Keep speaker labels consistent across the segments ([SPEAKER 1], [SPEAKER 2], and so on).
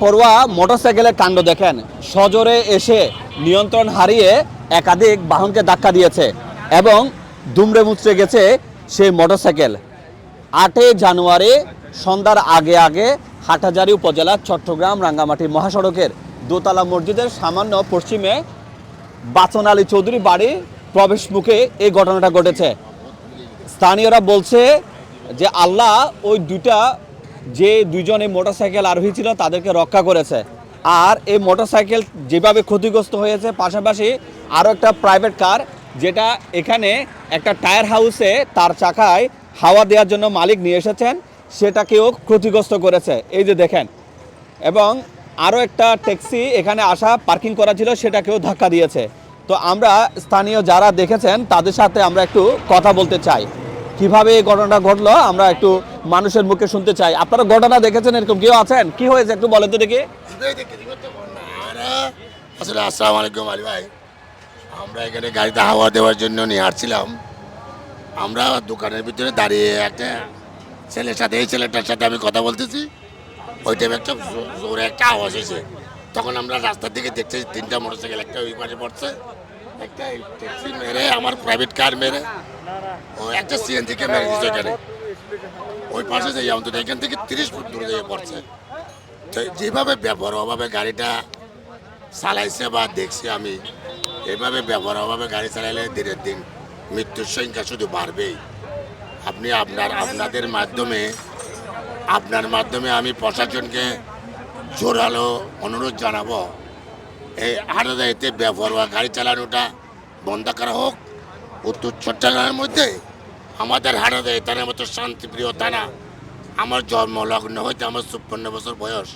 [SPEAKER 1] করোয়া মোটরসাইকেলের কাণ্ড দেখেন, সজোরে এসে নিয়ন্ত্রণ হারিয়ে একাধিক বাহনকে ধাক্কা দিয়েছে এবং দুমড়ে মুচড়ে গেছে সেই মোটরসাইকেল। 8 জানুয়ারি সন্ধ্যার আগে আগে হাটহাজারী উপজেলার চট্টগ্রাম রাঙ্গামাটি মহাসড়কের দোতলা মসজিদের সামান্য পশ্চিমে বাচন আলী চৌধুরী বাড়ি প্রবেশ মুখে এই ঘটনাটা ঘটেছে। স্থানীয়রা বলছে যে আল্লাহ ওই যে দুইজন এই মোটরসাইকেল আরোহী ছিল তাদেরকে রক্ষা করেছে। আর এই মোটরসাইকেল যেভাবে ক্ষতিগ্রস্ত হয়েছে, পাশাপাশি আরও একটা প্রাইভেট কার যেটা এখানে একটা টায়ার হাউসে তার চাকায় হাওয়া দেওয়ার জন্য মালিক নিয়ে এসেছেন, সেটাকেও ক্ষতিগ্রস্ত করেছে, এই যে দেখেন। এবং আরও একটা ট্যাক্সি এখানে আসা পার্কিং করা ছিল, সেটাকেও ধাক্কা দিয়েছে। তো আমরা স্থানীয় যারা দেখেছেন তাদের সাথে আমরা একটু কথা বলতে চাই, কিভাবে এই ঘটনাটা ঘটলো আমরা একটু মানুষের মুখে শুনতে চাই। আপনারা ঘটনা দেখেছেন, এরকম কেউ আছেন? কি হয়েছে একটু বলেন তো দেখি।
[SPEAKER 2] আসলে আসসালামু আলাইকুম আলী ভাই, আমরা এখানে গাড়িতে হাওয়া দেওয়ার জন্য নিয়ে আসছিলাম। আমরা দোকানের ভিতরে দাঁড়িয়ে একটা ছেলের সাথে, এই ছেলেটার সাথে আমি কথা বলতেছি। ওই টাইমে একটা জোরে একটা আওয়াজ এসে, তখন আমরা রাস্তার দিকে দেখছি 3টা মোটরসাইকেল, একটা ওই পাশে পড়ছে, একটা ট্যাক্সি মেরে, আমার প্রাইভেট কার মেরে, ও একটা সিএনজিকে মেরে দিচ্ছে এখানে ওই পাশে যাই। অন্তত এখান থেকে 30 ফুট দূরে যেয়ে পড়ছে। তো যেভাবে ব্যবহারভাবে গাড়িটা চালাইছে বা দেখছি আমি, এইভাবে ব্যবহারভাবে গাড়ি চালাইলে দিনের দিন মৃত্যুর সংখ্যা শুধু বাড়বেই। আপনি আপনাদের মাধ্যমে আমি প্রশাসনকে জোরালো অনুরোধ জানাবো, এই হাটাজারিতে ব্যবহার গাড়ি চালানোটা বন্ধ করা হোক। উত্তর চট্টগ্রামের মধ্যে আমাদের হাটাজারি থানার মতো শান্তিপ্রিয় থানা, আমার জন্মলগ্ন হইতে, আমার 56 বছর বয়স,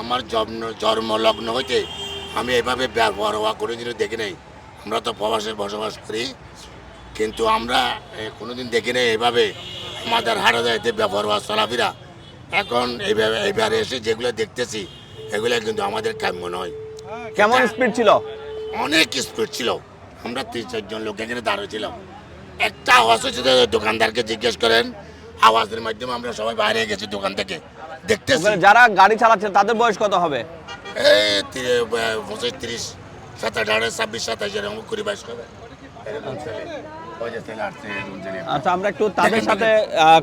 [SPEAKER 2] আমার জন্মলগ্ন হইতে আমি এভাবে ব্যবহার হওয়া কোনোদিনও দেখি নাই। আমরা তো প্রবাসে বসবাস করি, কিন্তু আমরা কোনোদিন দেখি নাই এভাবে আমাদের হাটাজারিতে ব্যবহার হওয়া চলাফেরা। এখন এইবারে এসে যেগুলো দেখতেছি, এগুলো কিন্তু আমাদের কাম্য নয়।
[SPEAKER 1] কেমন স্পিড ছিল?
[SPEAKER 2] অনেক স্পিড ছিল। আমরা 3-4 জন লোক এখানে দাঁড়িয়েছিলাম। একটা আওয়াজ হচ্ছে, দোকানদারকে জিজ্ঞেস করেন, আওয়াজের মাধ্যমে আমরা সবাই বাইরে গেছি দোকান থেকে দেখতেছি।
[SPEAKER 1] যারা গাড়ি চালাচ্ছে তাদের বয়স কত হবে?
[SPEAKER 2] এই 25, 30, 27, 26, 27 এরকম 20-22 হবে।
[SPEAKER 1] আচ্ছা, আমরা একটু তাদের সাথে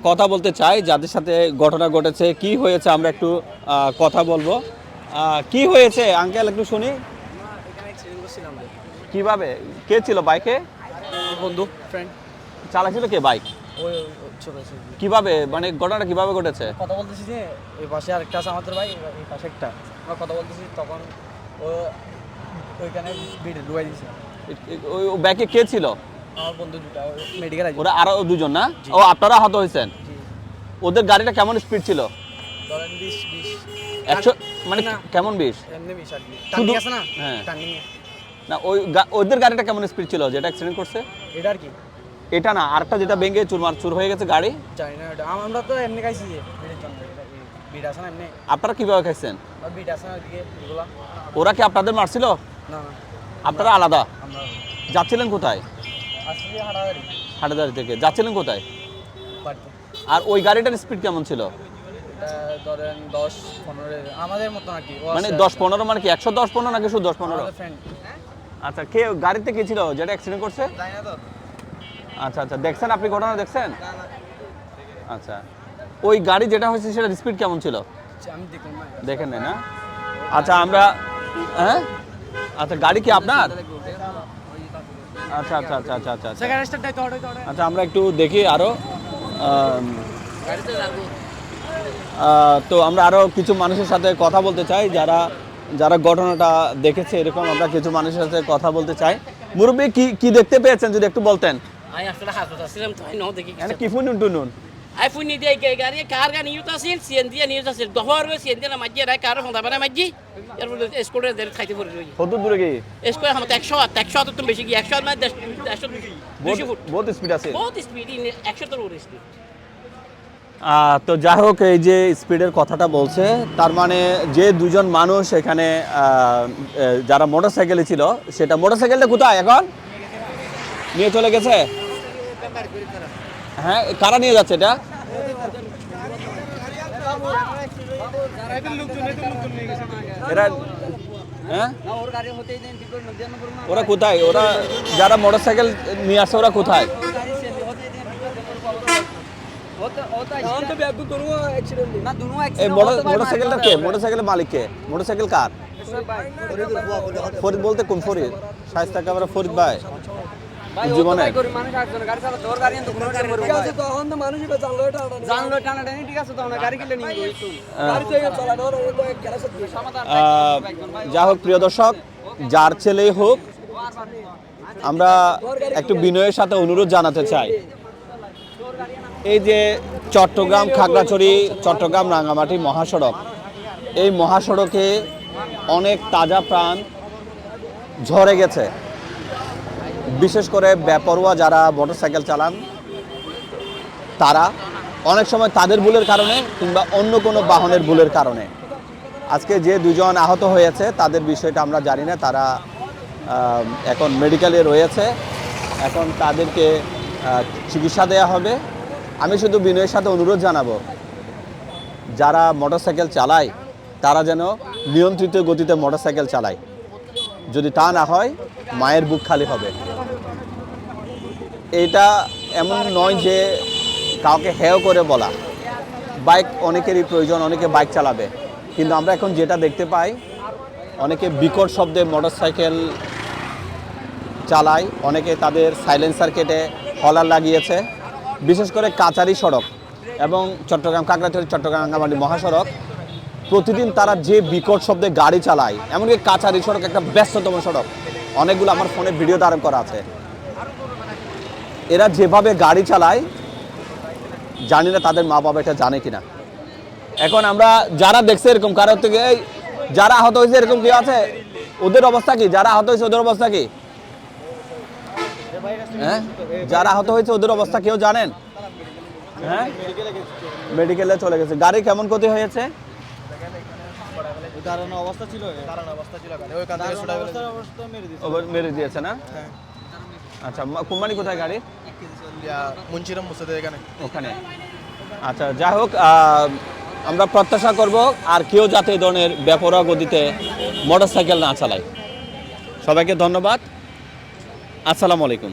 [SPEAKER 1] কথা বলতে চাই, যাদের সাথে ঘটনা ঘটেছে, কি হয়েছে আমরা একটু কথা বলবো। কি হয়েছে আঙ্কেল একটু শুনি। কিভাবে, কে ছিল বাইকে?
[SPEAKER 3] বন্ধু, ফ্রেন্ড
[SPEAKER 1] চালাচ্ছিল কে বাইক?
[SPEAKER 3] ওই ছোট ছিল।
[SPEAKER 1] কিভাবে, মানে ঘটনাটা কিভাবে ঘটেছে?
[SPEAKER 3] কথা বলতেছি যে এই পাশে আরেকটা আছে আমাদের ভাই, এই পাশে একটা, আমরা কথা বলতেছি, তখন ও ওইখানে ভিড়ে ডুবাই দিয়েছে।
[SPEAKER 1] ওই বাইকে কে ছিল?
[SPEAKER 3] আমার বন্ধু দুটা মেডিকেল আছে।
[SPEAKER 1] ওরা আরো দুজন না? ও, আপনারা আহত হয়েছেন? ওদের গাড়িটা কেমন স্পিড ছিল?
[SPEAKER 3] ধরেন 20
[SPEAKER 1] 100, মানে কেমন 20?
[SPEAKER 3] এমনি 20 আর কি। টার্নিং আছে না?
[SPEAKER 1] হ্যাঁ।
[SPEAKER 3] টার্নিং
[SPEAKER 1] না, ওদের গাড়িটা কেমন স্পিড ছিল যেটা অ্যাক্সিডেন্ট করছে?
[SPEAKER 3] এটা আর কি।
[SPEAKER 1] এটা না, আরেকটা যেটা ভেঙে চুর হয়ে গেছে গাড়ি।
[SPEAKER 3] জানি না এটা। আমরা তো এমনি খাইছি যে ভিড়ের জন্য, ভিড় আছে না এমনি।
[SPEAKER 1] আপনারা কিভাবে খাইছেন?
[SPEAKER 3] আর ভিড় আছে না ওদিকে এগুলা।
[SPEAKER 1] ওরা কি আপনাদের মারছিল?
[SPEAKER 3] না না,
[SPEAKER 1] আপনারা আলাদা
[SPEAKER 3] আমরা
[SPEAKER 1] যাচ্ছিলেন কোথায়?
[SPEAKER 3] আসলে হাঁটাহাঁটি
[SPEAKER 1] হাটাদারি থেকে যাচ্ছিলেন কোথায়?
[SPEAKER 3] বাড়িতে।
[SPEAKER 1] আর ওই গাড়িটার স্পিড কেমন ছিল?
[SPEAKER 3] এটা ধরেন 10-15 আমাদের মতো নাকি।
[SPEAKER 1] মানে 10-15 মানে কি 110-15 নাকি শুধু 10-15?
[SPEAKER 3] ফ্রেন্ড।
[SPEAKER 1] আচ্ছা, কে গাড়িতে কে ছিল যেটা অ্যাক্সিডেন্ট করছে?
[SPEAKER 3] জানি না তো।
[SPEAKER 1] আচ্ছা আচ্ছা, দেখছেন আপনি ঘটনা দেখছেন? আচ্ছা, ওই গাড়ি যেটা হয়েছে সেটার স্পিড কেমন ছিল?
[SPEAKER 3] আমি দেখলাম না।
[SPEAKER 1] দেখেন না? আচ্ছা, আমরা হ্যাঁ, আচ্ছা, গাড়ি কি আপনার? আচ্ছা আচ্ছা আচ্ছা আচ্ছা আচ্ছা আচ্ছা
[SPEAKER 3] সেকেন্ড স্টার্ট তো অটো।
[SPEAKER 1] আচ্ছা, আমরা একটু দেখি আরো।
[SPEAKER 3] গাড়িতে যাবো।
[SPEAKER 1] তো আমরা আরো কিছু মানুষের সাথে কথা বলতে চাই, যারা ঘটনাটা দেখেছে এরকম। আমরা কিছু মানুষের সাথে কথা বলতে চাই। মুরব্বী, কি দেখতে পেয়েছেন যদি একটু বলতেন।
[SPEAKER 4] আই আসলে হাসপাতাল ছিলাম তো, আই ন দেখি
[SPEAKER 1] মানে কি ফুনুন টুনুন
[SPEAKER 4] আই ফুনি দিয়ে গাড়ি কার গানি ইউতা সিল সিএন দিয়ে নিউজ আছে দহর সিএন দিয়ে মাঝে রাই কার ফোন দাবারে মাঝে এরপর স্কুটার দের খাইতে পড়ে রই
[SPEAKER 1] কত দূরে গিয়ে
[SPEAKER 4] স্কুটার হামতে 100 তো বেশি কি 100 মানে 200 ফুট
[SPEAKER 1] বহুত স্পিড আছে।
[SPEAKER 4] বহুত স্পিড 100 তোর ওরে স্পিড।
[SPEAKER 1] তো যাই হোক, এই যে স্পিডের কথাটা বলছে, তার মানে যে দুজন মানুষ এখানে যারা মোটরসাইকেলে ছিল, সেটা মোটরসাইকেলটা কোথায় এখন নিয়ে চলে গেছে? হ্যাঁ, কারা নিয়ে যাচ্ছে এটা? এরা হ্যাঁ
[SPEAKER 3] না ওর গাড়ি হতেই দেন ঠিক করে দেন না করুন
[SPEAKER 1] ওরা কোথায়? ওরা যারা মোটরসাইকেল নিয়ে আসে ওরা কোথায়?
[SPEAKER 3] গাড়ি সে হতেই দেন ঠিক করে হতে হতে এখন তো ব্যাগ দুনো অ্যাক্সিডেন্ট না দুনো
[SPEAKER 1] এই
[SPEAKER 3] অ্যাক্সিডেন্ট
[SPEAKER 1] মোটরসাইকেলটা কে? মোটরসাইকেলের মালিক কে? মোটরসাইকেল কার? ফরিদ বলতে কোন ফরিদ? শায়েস্তা কাবরা ফরিদ ভাই জীবনে
[SPEAKER 3] মানুষ একজন গাড়ি চালা তোর গাড়ি তো কোনো টাইম ঠিক আছে তখন তো মানুষ এটা জানলো টানাটানি ঠিক আছে তো আমরা গাড়ি কিনলে নিয়ে একটু গাড়ি তো চালানো তো এক গেলা সত্যি সমাধান
[SPEAKER 1] যা হোক প্রিয় দর্শক, যার ছেলেই হোক, আমরা একটু বিনয়ের সাথে অনুরোধ জানাতে চাই, এই যে চট্টগ্রাম খাগড়াছড়ি চট্টগ্রাম রাঙ্গামাটি মহাসড়ক, এই মহাসড়কে অনেক তাজা প্রাণ ঝরে গেছে। বিশেষ করে বেপরোয়া যারা মোটরসাইকেল চালান তারা অনেক সময় তাদের ভুলের কারণে কিংবা অন্য কোনো বাহনের ভুলের কারণে আজকে যে দুজন আহত হয়েছে তাদের বিষয়টা আমরা জানি না। তারা এখন মেডিকেলে রয়েছে, এখন তাদেরকে চিকিৎসা দেওয়া হবে। আমি শুধু বিনয়ের সাথে অনুরোধ জানাবো, যারা মোটরসাইকেল চালায় তারা যেন নিয়ন্ত্রিত গতিতে মোটরসাইকেল চালায়। যদি তা না হয় মায়ের বুক খালি হবে। এটা এমন নয় যে কাউকে হেয় করে বলা। বাইক অনেকেরই প্রয়োজন, অনেকে বাইক চালাবে, কিন্তু আমরা এখন যেটা দেখতে পাই অনেকে বিকট শব্দে মোটরসাইকেল চালায়, অনেকে তাদের সাইলেন্সার কেটে হলার লাগিয়েছে। বিশেষ করে কাচারি সড়ক এবং চট্টগ্রাম খাগড়াছড়ি চট্টগ্রাম রাঙ্গামাটি মহাসড়ক প্রতিদিন তারা যে বিকট শব্দে গাড়ি চালায়, এমনকি কাচারি সড়ক একটা ব্যস্ততম সড়ক, অনেকগুলো আমার ফোনে ভিডিও ধারণ করা আছে। এরা যেভাবে গাড়ি চালায় জানি না তাদের মা বাবা এটা জানে কিনা। এখন আমরা যারা দেখছে এরকম কারোর থেকে যারা আহত হয়েছে এরকম কি আছে, ওদের অবস্থা কি? যারা আহত হয়েছে ওদের অবস্থা কি? হ্যাঁ, যারা আহত হয়েছে ওদের অবস্থা কেউ জানেন? হ্যাঁ, মেডিকেলে চলে গেছে। গাড়ি কেমন ক্ষতি হয়েছে? মেরে দিয়েছে না? আচ্ছা, কোম্পানি কোথায় গাড়ি?
[SPEAKER 5] মুন্সিরাম মুসাদে এখানে
[SPEAKER 1] ওখানে। আচ্ছা, যাই হোক, আমরা প্রত্যাশা করব আর কেউ যাতে এই ধরনের বেপরোয়া গতিতে মোটরসাইকেল না চালায়। সবাইকে ধন্যবাদ। আসসালামু আলাইকুম।